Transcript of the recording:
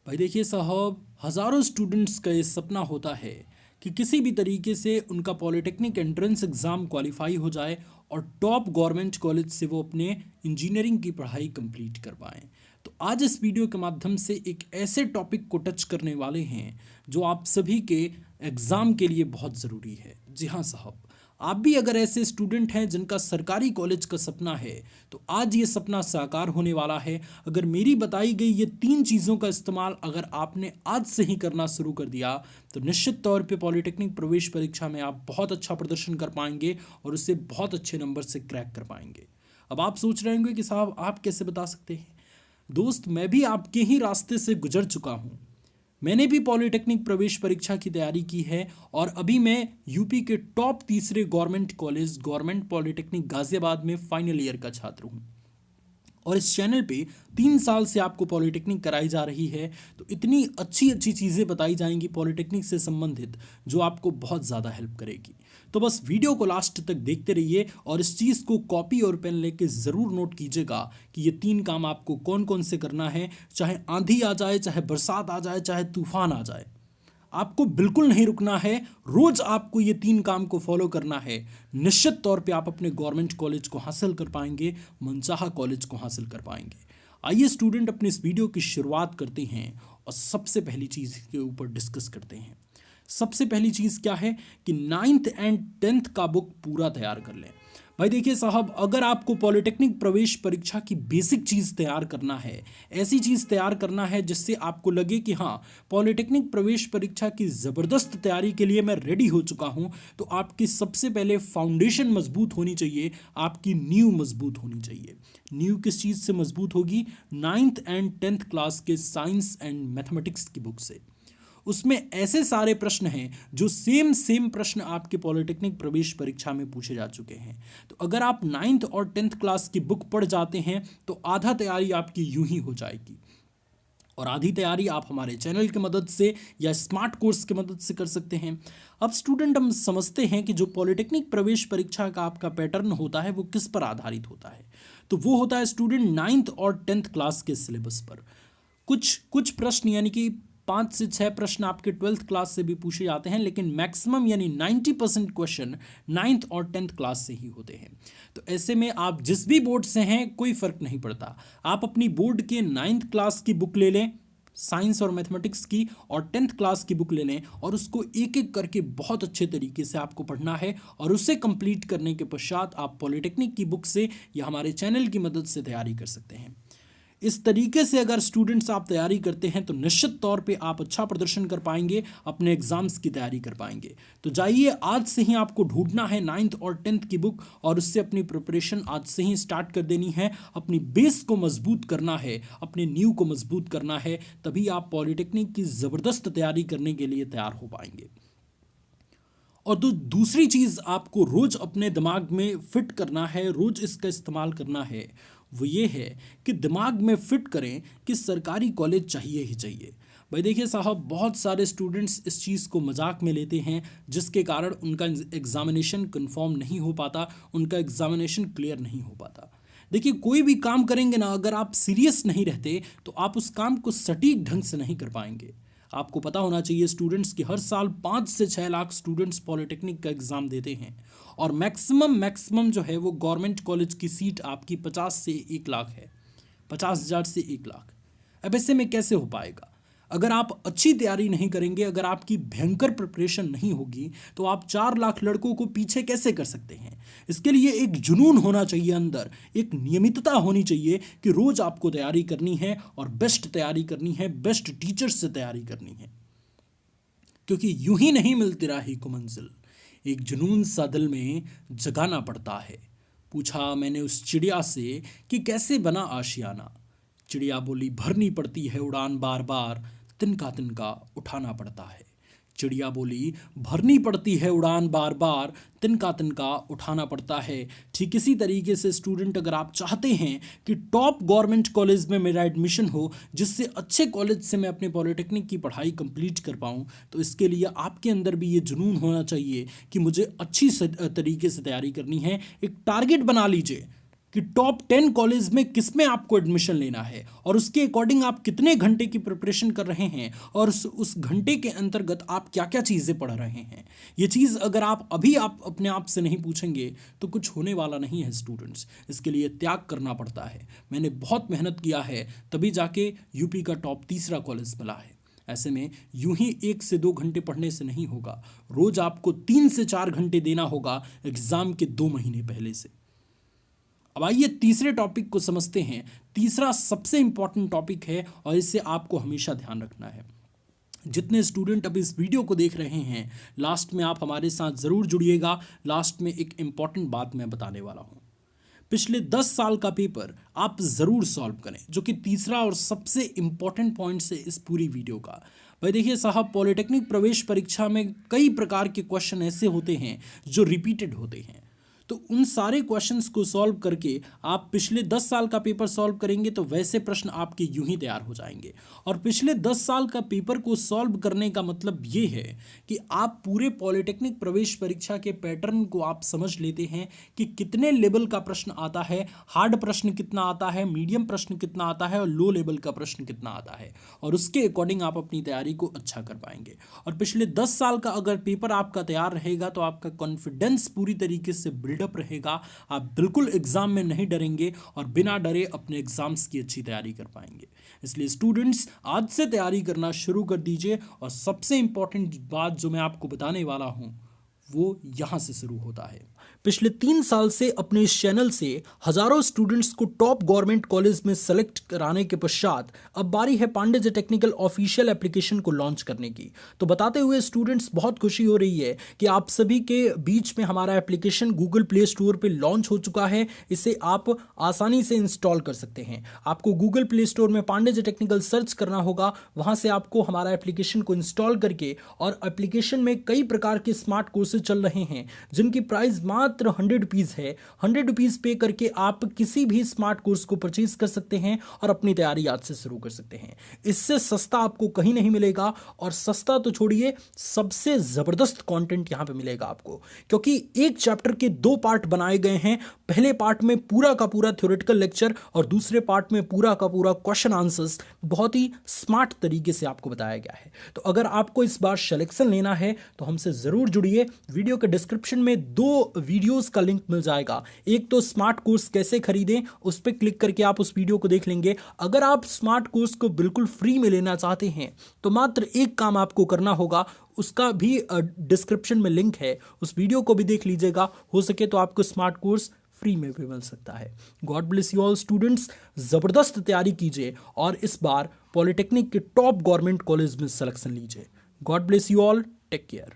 भाई देखिए साहब, हज़ारों स्टूडेंट्स का ये सपना होता है कि किसी भी तरीके से उनका पॉलिटेक्निक एंट्रेंस एग्ज़ाम क्वालिफाई हो जाए और टॉप गवर्नमेंट कॉलेज से वो अपने इंजीनियरिंग की पढ़ाई कंप्लीट कर पाएँ। तो आज इस वीडियो के माध्यम से एक ऐसे टॉपिक को टच करने वाले हैं जो आप सभी के एग्ज़ाम के लिए बहुत ज़रूरी है। जी हाँ साहब, आप भी अगर ऐसे स्टूडेंट हैं जिनका सरकारी कॉलेज का सपना है तो आज ये सपना साकार होने वाला है। अगर मेरी बताई गई ये 3 चीज़ों का इस्तेमाल अगर आपने आज से ही करना शुरू कर दिया तो निश्चित तौर पे पॉलिटेक्निक प्रवेश परीक्षा में आप बहुत अच्छा प्रदर्शन कर पाएंगे और उसे बहुत अच्छे नंबर से क्रैक कर पाएंगे। अब आप सोच रहे होंगे कि साहब आप कैसे बता सकते हैं। दोस्त, मैं भी आपके ही रास्ते से गुजर चुका हूँ। मैंने भी पॉलिटेक्निक प्रवेश परीक्षा की तैयारी की है और अभी मैं यूपी के टॉप तीसरे government college government polytechnic Ghaziabad में फाइनल ईयर का छात्र हूँ। और इस चैनल पे 3 साल से आपको पॉलिटेक्निक कराई जा रही है, तो इतनी अच्छी अच्छी चीज़ें बताई जाएंगी पॉलिटेक्निक से संबंधित जो आपको बहुत ज़्यादा हेल्प करेगी। तो बस वीडियो को लास्ट तक देखते रहिए और इस चीज़ को कॉपी और पेन लेके ज़रूर नोट कीजिएगा कि ये 3 काम आपको कौन कौन से करना है। चाहे आंधी आ जाए, चाहे बरसात आ जाए, चाहे तूफान आ जाए, आपको बिल्कुल नहीं रुकना है। रोज आपको ये 3 काम को फॉलो करना है। निश्चित तौर पे आप अपने गवर्नमेंट कॉलेज को हासिल कर पाएंगे, मनचाहा कॉलेज को हासिल कर पाएंगे। आइए स्टूडेंट, अपने इस वीडियो की शुरुआत करते हैं और सबसे पहली चीज़ के ऊपर डिस्कस करते हैं। सबसे पहली चीज़ क्या है कि 9th एंड 10th का बुक पूरा तैयार कर लें। भाई देखिए साहब, अगर आपको पॉलिटेक्निक प्रवेश परीक्षा की बेसिक चीज़ तैयार करना है, ऐसी चीज़ तैयार करना है जिससे आपको लगे कि हाँ, पॉलिटेक्निक प्रवेश परीक्षा की ज़बरदस्त तैयारी के लिए मैं रेडी हो चुका हूँ, तो आपकी सबसे पहले फाउंडेशन मजबूत होनी चाहिए, आपकी नींव मजबूत होनी चाहिए। नींव किस चीज़ से मजबूत होगी? 9th एंड 10th क्लास के साइंस एंड मैथमेटिक्स की बुक से। उसमें ऐसे सारे प्रश्न हैं जो सेम सेम प्रश्न आपके पॉलिटेक्निक प्रवेश परीक्षा में पूछे जा चुके हैं। तो अगर आप 9th और 10th क्लास की बुक पढ़ जाते हैं तो आधा तैयारी आपकी यूं ही हो जाएगी और आधी तैयारी आप हमारे चैनल की मदद से या स्मार्ट कोर्स की मदद से कर सकते हैं। अब स्टूडेंट, हम समझते हैं कि जो पॉलिटेक्निक प्रवेश परीक्षा का आपका पैटर्न होता है वो किस पर आधारित होता है। तो वो होता है स्टूडेंट 9th और 10th क्लास के सिलेबस पर। कुछ कुछ प्रश्न यानी कि 5 से 6 प्रश्न आपके 12th क्लास से भी पूछे जाते हैं, लेकिन मैक्सिमम यानी 90% क्वेश्चन 9th और 10th क्लास से ही होते हैं। तो ऐसे में आप जिस भी बोर्ड से हैं कोई फ़र्क नहीं पड़ता, आप अपनी बोर्ड के 9th क्लास की बुक ले लें साइंस और मैथमेटिक्स की, और 10th क्लास की बुक ले लें और उसको एक एक करके बहुत अच्छे तरीके से आपको पढ़ना है और उसे कंप्लीट करने के पश्चात आप पॉलिटेक्निक की बुक से या हमारे चैनल की मदद से तैयारी कर सकते हैं। इस तरीके से अगर स्टूडेंट्स आप तैयारी करते हैं तो निश्चित तौर पे आप अच्छा प्रदर्शन कर पाएंगे, अपने एग्जाम्स की तैयारी कर पाएंगे। तो जाइए, आज से ही आपको ढूंढना है 9th और 10th की बुक और उससे अपनी प्रिपरेशन आज से ही स्टार्ट कर देनी है। अपनी बेस को मजबूत करना है, अपने नींव को मजबूत करना है, तभी आप पॉलिटेक्निक की ज़बरदस्त तैयारी करने के लिए तैयार हो पाएंगे। और दूसरी चीज़ आपको रोज़ अपने दिमाग में फिट करना है, रोज़ इसका इस्तेमाल करना है, वो ये है कि दिमाग में फिट करें कि सरकारी कॉलेज चाहिए ही चाहिए। भाई देखिए साहब, बहुत सारे स्टूडेंट्स इस चीज़ को मजाक में लेते हैं जिसके कारण उनका एग्ज़ामिनेशन कंफर्म नहीं हो पाता, उनका एग्ज़ामिनेशन क्लियर नहीं हो पाता। देखिए, कोई भी काम करेंगे ना, अगर आप सीरियस नहीं रहते तो आप उस काम को सटीक ढंग से नहीं कर पाएंगे। आपको पता होना चाहिए स्टूडेंट्स कि हर साल 5 से 6 लाख स्टूडेंट्स पॉलिटेक्निक का एग्ज़ाम देते हैं और मैक्सिमम जो है वो गवर्नमेंट कॉलेज की सीट आपकी 50 से 1 लाख है, 50,000 से 1 लाख। अब ऐसे में कैसे हो पाएगा? अगर आप अच्छी तैयारी नहीं करेंगे, अगर आपकी भयंकर प्रिपरेशन नहीं होगी, तो आप 4 लाख लड़कों को पीछे कैसे कर सकते हैं? इसके लिए एक जुनून होना चाहिए अंदर, एक नियमितता होनी चाहिए कि रोज आपको तैयारी करनी है और बेस्ट तैयारी करनी है, बेस्ट टीचर्स से तैयारी करनी है, क्योंकि यूं ही नहीं मिलती राही को मंजिल, एक जुनून सा दिल में जगाना पड़ता है। पूछा मैंने उस चिड़िया से कि कैसे बना आशियाना। चिड़िया बोली, भरनी पड़ती है उड़ान बार बार, तिनका तिनका उठाना पड़ता है। चिड़िया बोली, भरनी पड़ती है उड़ान बार बार, तिनका तिनका उठाना पड़ता है। ठीक इसी तरीके से स्टूडेंट, अगर आप चाहते हैं कि टॉप गवर्नमेंट कॉलेज में मेरा एडमिशन हो, जिससे अच्छे कॉलेज से मैं अपने पॉलिटेक्निक की पढ़ाई कंप्लीट कर पाऊँ, तो इसके लिए आपके अंदर भी ये जुनून होना चाहिए कि मुझे अच्छी तरीके से तैयारी करनी है। एक टारगेट बना लीजिए कि टॉप 10 कॉलेज में किस में आपको एडमिशन लेना है और उसके अकॉर्डिंग आप कितने घंटे की प्रिपरेशन कर रहे हैं और उस घंटे के अंतर्गत आप क्या क्या चीज़ें पढ़ रहे हैं। ये चीज़ अगर आप अपने आप से नहीं पूछेंगे तो कुछ होने वाला नहीं है स्टूडेंट्स। इसके लिए त्याग करना पड़ता है। मैंने बहुत मेहनत किया है तभी जाके यूपी का टॉप 3 कॉलेज मिला है। ऐसे में यूं ही 1 से 2 घंटे पढ़ने से नहीं होगा, रोज आपको 3 से 4 घंटे देना होगा एग्जाम के 2 महीने पहले से। अब आइए तीसरे टॉपिक को समझते हैं। तीसरा सबसे इंपॉर्टेंट टॉपिक है और इससे आपको हमेशा ध्यान रखना है। जितने स्टूडेंट अब इस वीडियो को देख रहे हैं, लास्ट में आप हमारे साथ ज़रूर जुड़िएगा। लास्ट में एक इंपॉर्टेंट बात मैं बताने वाला हूँ। पिछले 10 साल का पेपर आप ज़रूर सॉल्व करें, जो कि तीसरा और सबसे इंपॉर्टेंट पॉइंट है इस पूरी वीडियो का। भाई देखिए साहब, पॉलिटेक्निक प्रवेश परीक्षा में कई प्रकार के क्वेश्चन ऐसे होते हैं जो रिपीटेड होते हैं। तो उन सारे क्वेश्चंस को सॉल्व करके आप पिछले 10 साल का पेपर सॉल्व करेंगे तो वैसे प्रश्न आपके यूं ही तैयार हो जाएंगे। और पिछले 10 साल का पेपर को सॉल्व करने का मतलब ये है कि आप पूरे पॉलिटेक्निक प्रवेश परीक्षा के पैटर्न को आप समझ लेते हैं कि कितने लेवल का प्रश्न आता है, हार्ड प्रश्न कितना आता है, मीडियम प्रश्न कितना आता है और लो लेवल का प्रश्न कितना आता है, और उसके अकॉर्डिंग आप अपनी तैयारी को अच्छा कर पाएंगे। और पिछले 10 साल का अगर पेपर आपका तैयार रहेगा तो आपका कॉन्फिडेंस पूरी तरीके से बिल्डअप रहेगा। आप बिल्कुल एग्जाम में नहीं डरेंगे और बिना डरे अपने एग्जाम्स की अच्छी तैयारी कर पाएंगे। इसलिए स्टूडेंट्स आज से तैयारी करना शुरू कर दीजिए। और सबसे इंपॉर्टेंट बात जो मैं आपको बताने वाला हूं वो यहां से शुरू होता है। पिछले 3 साल से अपने इस चैनल से हजारों स्टूडेंट्स को टॉप गवर्नमेंट कॉलेज में सेलेक्ट कराने के पश्चात अब बारी है Pandey ji technical official application को लॉन्च करने की। तो बताते हुए स्टूडेंट्स बहुत खुशी हो रही है कि आप सभी के बीच में हमारा एप्लीकेशन गूगल प्ले स्टोर पे लॉन्च हो चुका है। इसे आप आसानी से इंस्टॉल कर सकते हैं। आपको गूगल प्ले स्टोर में पांडे जी टेक्निकल सर्च करना होगा, वहां से आपको हमारा एप्लीकेशन को इंस्टॉल करके, और एप्लीकेशन में कई प्रकार के स्मार्ट कोर्सेज चल रहे हैं जिनकी प्राइस मात्र 100 रुपीज है। 100 रुपीज पे करके आप किसी भी स्मार्ट कोर्स को परचेज कर सकते हैं और अपनी तैयारी आज से शुरू कर सकते हैं। इससे सस्ता आपको कहीं नहीं मिलेगा, और सस्ता तो छोड़िए, सबसे जबरदस्त कंटेंट यहां पे मिलेगा आपको, क्योंकि एक चैप्टर के 2 पार्ट बनाए गए हैं। पहले पार्ट में पूरा का पूरा थ्योरेटिकल लेक्चर और दूसरे पार्ट में पूरा का पूरा क्वेश्चन आंसर्स बहुत ही स्मार्ट तरीके से आपको बताया गया है। तो अगर आपको इस बार सिलेक्शन लेना है तो हमसे जरूर जुड़िए। वीडियो के डिस्क्रिप्शन में 2 वीडियोस का लिंक मिल जाएगा। एक तो स्मार्ट कोर्स कैसे खरीदें, उस पर क्लिक करके आप उस वीडियो को देख लेंगे। अगर आप स्मार्ट कोर्स को बिल्कुल फ्री में लेना चाहते हैं तो मात्र एक काम आपको करना होगा, उसका भी डिस्क्रिप्शन में लिंक है, उस वीडियो को भी देख लीजिएगा। हो सके तो आपको स्मार्ट कोर्स फ्री में भी मिल सकता है। God bless you all students, जबरदस्त तैयारी कीजिए और इस बार पॉलिटेक्निक के टॉप गवर्नमेंट कॉलेज में सिलेक्शन लीजिए। God bless you all, take care.